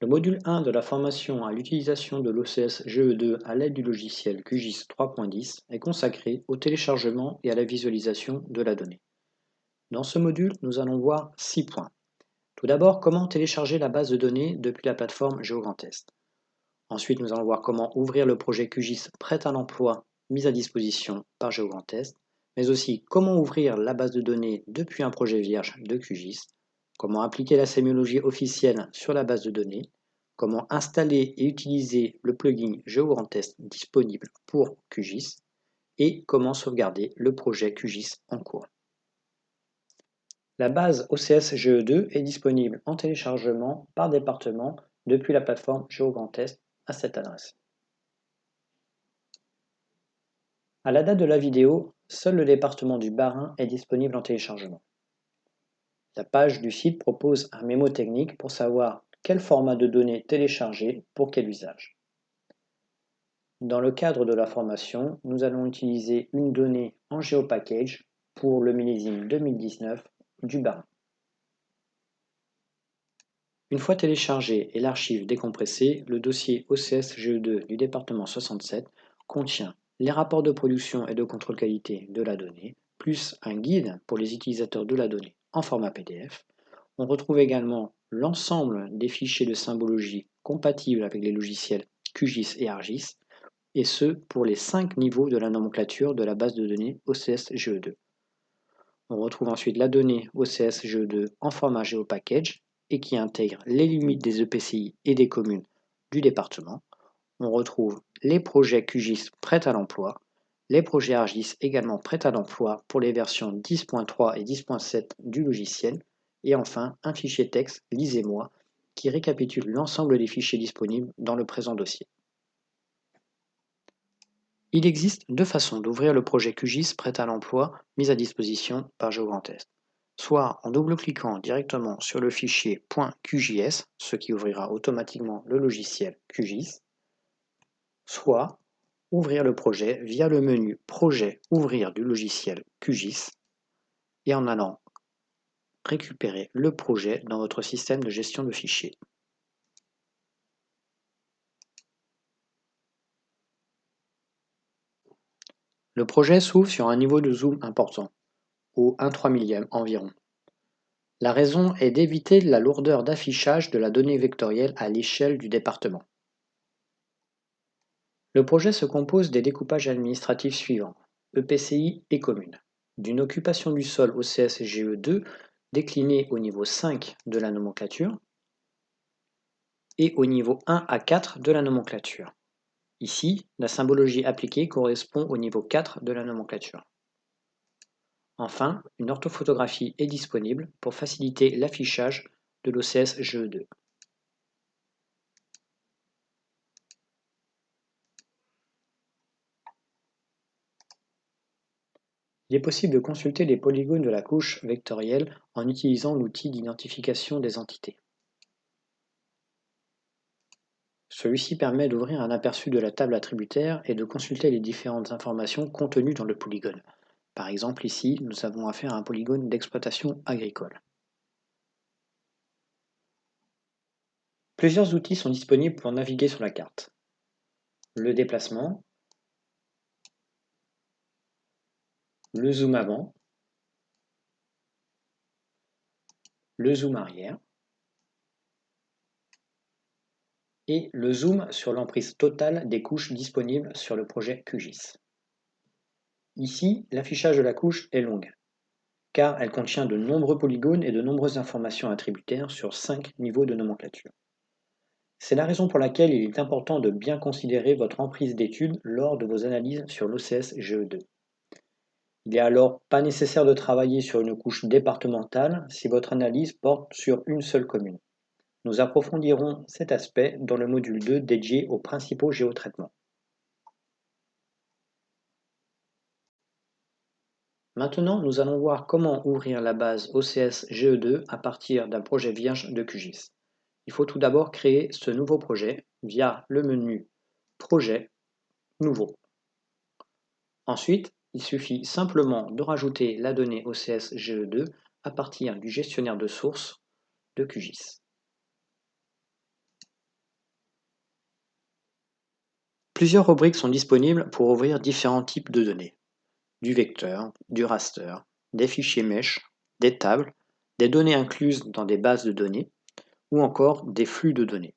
Le module 1 de la formation à l'utilisation de l'OCS GE2 à l'aide du logiciel QGIS 3.10 est consacré au téléchargement et à la visualisation de la donnée. Dans ce module, nous allons voir 6 points. Tout d'abord, comment télécharger la base de données depuis la plateforme GeoGrandTest. Ensuite, nous allons voir comment ouvrir le projet QGIS prêt à l'emploi mis à disposition par GeoGrandTest, mais aussi comment ouvrir la base de données depuis un projet vierge de QGIS, comment appliquer la sémiologie officielle sur la base de données, comment installer et utiliser le plugin GeoGrandTest disponible pour QGIS et comment sauvegarder le projet QGIS en cours. La base OCS GE2 est disponible en téléchargement par département depuis la plateforme GeoGrandTest à cette adresse. À la date de la vidéo, seul le département du Bas-Rhin est disponible en téléchargement. La page du site propose un mémo technique pour savoir quel format de données télécharger pour quel usage. Dans le cadre de la formation, nous allons utiliser une donnée en GeoPackage pour le millésime 2019 du Bas-Rhin. Une fois téléchargé et l'archive décompressée, le dossier OCS GE2 du département 67 contient les rapports de production et de contrôle qualité de la donnée, plus un guide pour les utilisateurs de la donnée en format PDF. On retrouve également l'ensemble des fichiers de symbologie compatibles avec les logiciels QGIS et ArcGIS, et ce pour les 5 niveaux de la nomenclature de la base de données OCS GE2. On retrouve ensuite la donnée OCS GE2 en format GeoPackage et qui intègre les limites des EPCI et des communes du département. On retrouve les projets QGIS prêts à l'emploi, les projets ArcGIS également prêts à l'emploi pour les versions 10.3 et 10.7 du logiciel, et enfin un fichier texte Lisez-moi qui récapitule l'ensemble des fichiers disponibles dans le présent dossier. Il existe deux façons d'ouvrir le projet QGIS prêt à l'emploi mis à disposition par GeoGrandTest. Soit en double-cliquant directement sur le fichier .qjs, ce qui ouvrira automatiquement le logiciel QGIS, soit ouvrir le projet via le menu Projet Ouvrir du logiciel QGIS et en allant récupérer le projet dans votre système de gestion de fichiers. Le projet s'ouvre sur un niveau de zoom important, au 1/3 millième environ. La raison est d'éviter la lourdeur d'affichage de la donnée vectorielle à l'échelle du département. Le projet se compose des découpages administratifs suivants, EPCI et communes, d'une occupation du sol OCS GE2 déclinée au niveau 5 de la nomenclature et au niveau 1 à 4 de la nomenclature. Ici, la symbologie appliquée correspond au niveau 4 de la nomenclature. Enfin, une orthophotographie est disponible pour faciliter l'affichage de l'OCS GE2. Il est possible de consulter les polygones de la couche vectorielle en utilisant l'outil d'identification des entités. Celui-ci permet d'ouvrir un aperçu de la table attributaire et de consulter les différentes informations contenues dans le polygone. Par exemple, ici, nous avons affaire à un polygone d'exploitation agricole. Plusieurs outils sont disponibles pour naviguer sur la carte. Le déplacement, le zoom avant, le zoom arrière et le zoom sur l'emprise totale des couches disponibles sur le projet QGIS. Ici, l'affichage de la couche est longue, car elle contient de nombreux polygones et de nombreuses informations attributaires sur 5 niveaux de nomenclature. C'est la raison pour laquelle il est important de bien considérer votre emprise d'étude lors de vos analyses sur l'OCS GE2. Il n'est alors pas nécessaire de travailler sur une couche départementale si votre analyse porte sur une seule commune. Nous approfondirons cet aspect dans le module 2 dédié aux principaux géotraitements. Maintenant, nous allons voir comment ouvrir la base OCS GE2 à partir d'un projet vierge de QGIS. Il faut tout d'abord créer ce nouveau projet via le menu Projet, Nouveau. Ensuite, il suffit simplement de rajouter la donnée OCS GE2 à partir du gestionnaire de sources de QGIS. Plusieurs rubriques sont disponibles pour ouvrir différents types de données. Du vecteur, du raster, des fichiers mesh, des tables, des données incluses dans des bases de données ou encore des flux de données.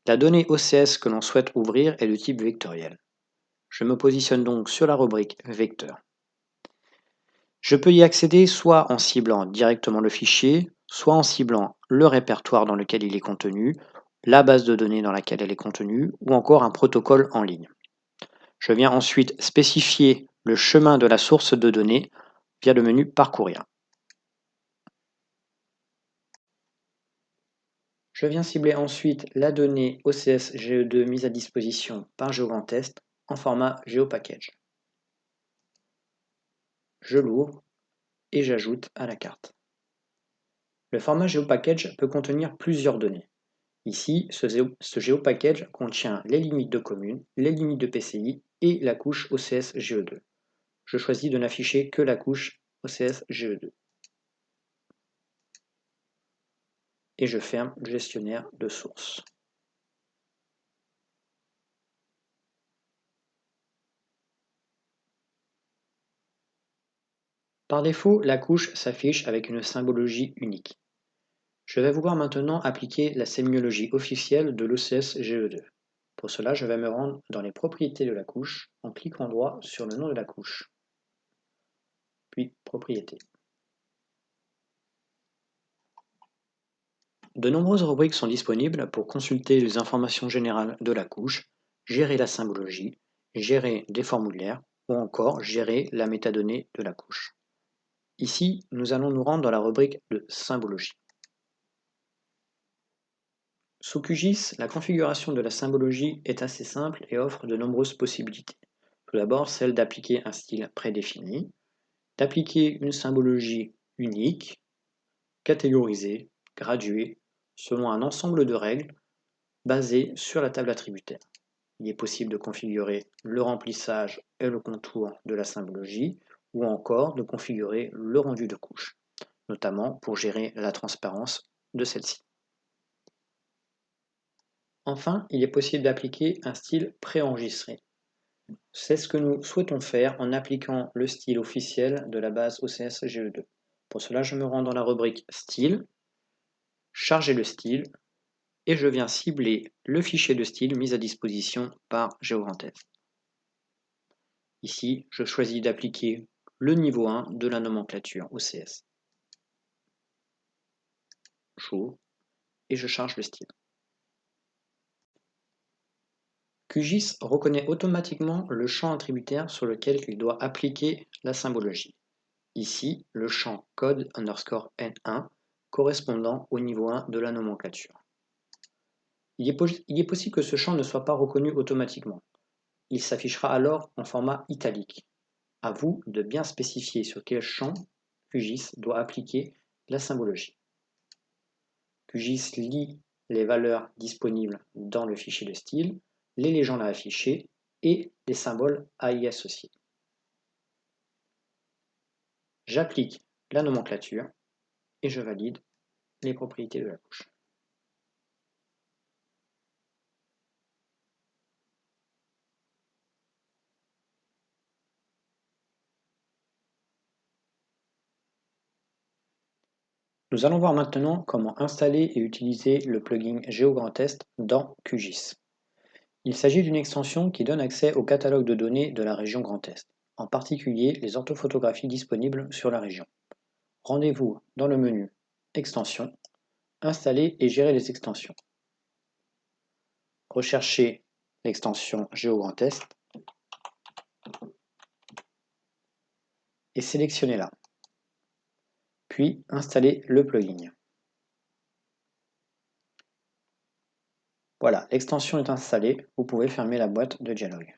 La donnée OCS que l'on souhaite ouvrir est de type vectoriel. Je me positionne donc sur la rubrique vecteur. Je peux y accéder soit en ciblant directement le fichier, soit en ciblant le répertoire dans lequel il est contenu, la base de données dans laquelle elle est contenue, ou encore un protocole en ligne. Je viens ensuite spécifier le chemin de la source de données via le menu Parcourir. Je viens cibler ensuite la donnée OCS GE2 mise à disposition par GeoGrandTest en format GeoPackage. Je l'ouvre et j'ajoute à la carte. Le format GeoPackage peut contenir plusieurs données. Ici, ce GeoPackage contient les limites de commune, les limites de PCI et la couche OCS GE2. Je choisis de n'afficher que la couche OCS GE2. Et je ferme le gestionnaire de source. Par défaut, la couche s'affiche avec une symbologie unique. Je vais vouloir maintenant appliquer la sémiologie officielle de l'OCS GE2. Pour cela, je vais me rendre dans les propriétés de la couche en cliquant droit sur le nom de la couche, puis propriétés. De nombreuses rubriques sont disponibles pour consulter les informations générales de la couche, gérer la symbologie, gérer des formulaires ou encore gérer la métadonnée de la couche. Ici, nous allons nous rendre dans la rubrique de symbologie. Sous QGIS, la configuration de la symbologie est assez simple et offre de nombreuses possibilités. Tout d'abord, celle d'appliquer un style prédéfini, d'appliquer une symbologie unique, catégorisée, graduée, selon un ensemble de règles basées sur la table attributaire. Il est possible de configurer le remplissage et le contour de la symbologie, ou encore de configurer le rendu de couche, notamment pour gérer la transparence de celle-ci. Enfin, il est possible d'appliquer un style préenregistré. C'est ce que nous souhaitons faire en appliquant le style officiel de la base OCS GE2. Pour cela, je me rends dans la rubrique Style, Charger le style, et je viens cibler le fichier de style mis à disposition par GeoGrandTest. Ici, je choisis d'appliquer le niveau 1 de la nomenclature OCS. J'ouvre et je charge le style. QGIS reconnaît automatiquement le champ attributaire sur lequel il doit appliquer la symbologie. Ici, le champ code _N1 correspondant au niveau 1 de la nomenclature. Il est possible que ce champ ne soit pas reconnu automatiquement. Il s'affichera alors en format italique. À vous de bien spécifier sur quel champ QGIS doit appliquer la symbologie. QGIS lit les valeurs disponibles dans le fichier de style, les légendes à afficher et les symboles à y associer. J'applique la nomenclature et je valide les propriétés de la couche. Nous allons voir maintenant comment installer et utiliser le plugin GeoGrandTest dans QGIS. Il s'agit d'une extension qui donne accès au catalogue de données de la région Grand Est, en particulier les orthophotographies disponibles sur la région. Rendez-vous dans le menu Extensions, Installer et gérer les extensions. Recherchez l'extension GeoGrandTest et sélectionnez-la. Puis installez le plugin. Voilà, l'extension est installée, vous pouvez fermer la boîte de dialogue.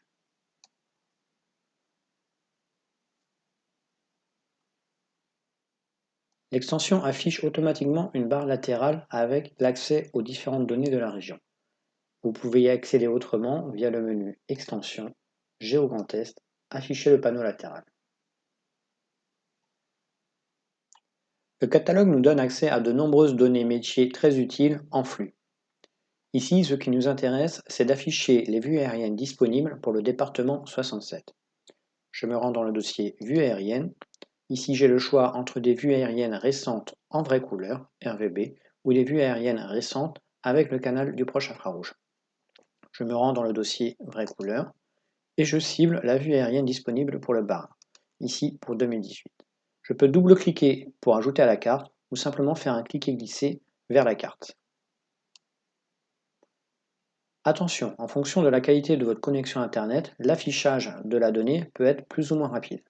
L'extension affiche automatiquement une barre latérale avec l'accès aux différentes données de la région. Vous pouvez y accéder autrement via le menu Extensions, GeoGrandTest, afficher le panneau latéral. Le catalogue nous donne accès à de nombreuses données métiers très utiles en flux. Ici, ce qui nous intéresse, c'est d'afficher les vues aériennes disponibles pour le département 67. Je me rends dans le dossier Vues aériennes. Ici, j'ai le choix entre des vues aériennes récentes en vraie couleur, RVB, ou des vues aériennes récentes avec le canal du proche infrarouge. Je me rends dans le dossier Vraie couleur et je cible la vue aérienne disponible pour le bar, ici pour 2018. Je peux double-cliquer pour ajouter à la carte ou simplement faire un cliquer-glisser vers la carte. Attention, en fonction de la qualité de votre connexion Internet, l'affichage de la donnée peut être plus ou moins rapide.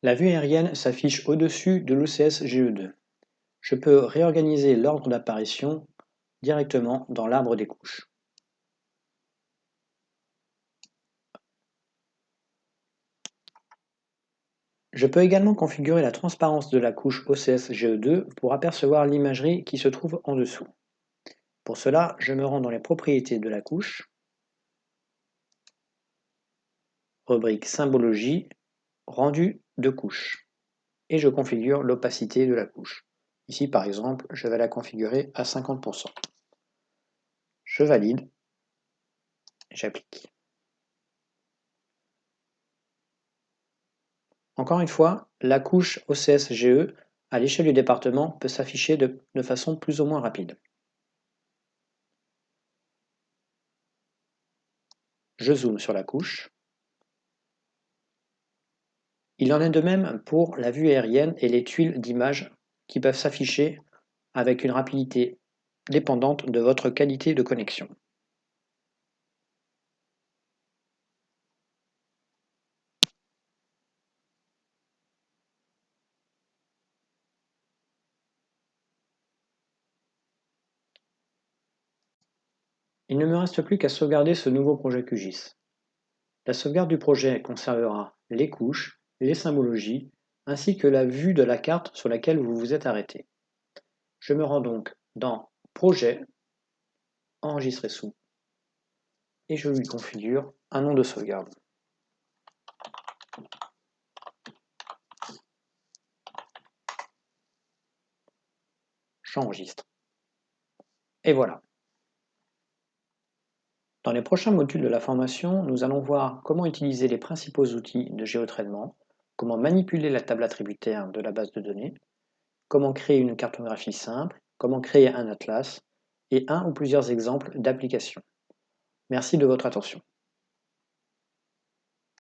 La vue aérienne s'affiche au-dessus de l'OCS GE2. Je peux réorganiser l'ordre d'apparition directement dans l'arbre des couches. Je peux également configurer la transparence de la couche OCS GE2 pour apercevoir l'imagerie qui se trouve en dessous. Pour cela, je me rends dans les propriétés de la couche, rubrique symbologie, rendu de couche, et je configure l'opacité de la couche. Ici, par exemple, je vais la configurer à 50%. Je valide, j'applique. Encore une fois, la couche OCS-GE à l'échelle du département peut s'afficher de façon plus ou moins rapide. Je zoome sur la couche. Il en est de même pour la vue aérienne et les tuiles d'images qui peuvent s'afficher avec une rapidité dépendante de votre qualité de connexion. Il ne me reste plus qu'à sauvegarder ce nouveau projet QGIS. La sauvegarde du projet conservera les couches, les symbologies, ainsi que la vue de la carte sur laquelle vous vous êtes arrêté. Je me rends donc dans Projet, Enregistrer sous, et je lui configure un nom de sauvegarde. J'enregistre. Et voilà. Dans les prochains modules de la formation, nous allons voir comment utiliser les principaux outils de géotraitement, comment manipuler la table attributaire de la base de données, comment créer une cartographie simple, comment créer un atlas, et un ou plusieurs exemples d'applications. Merci de votre attention.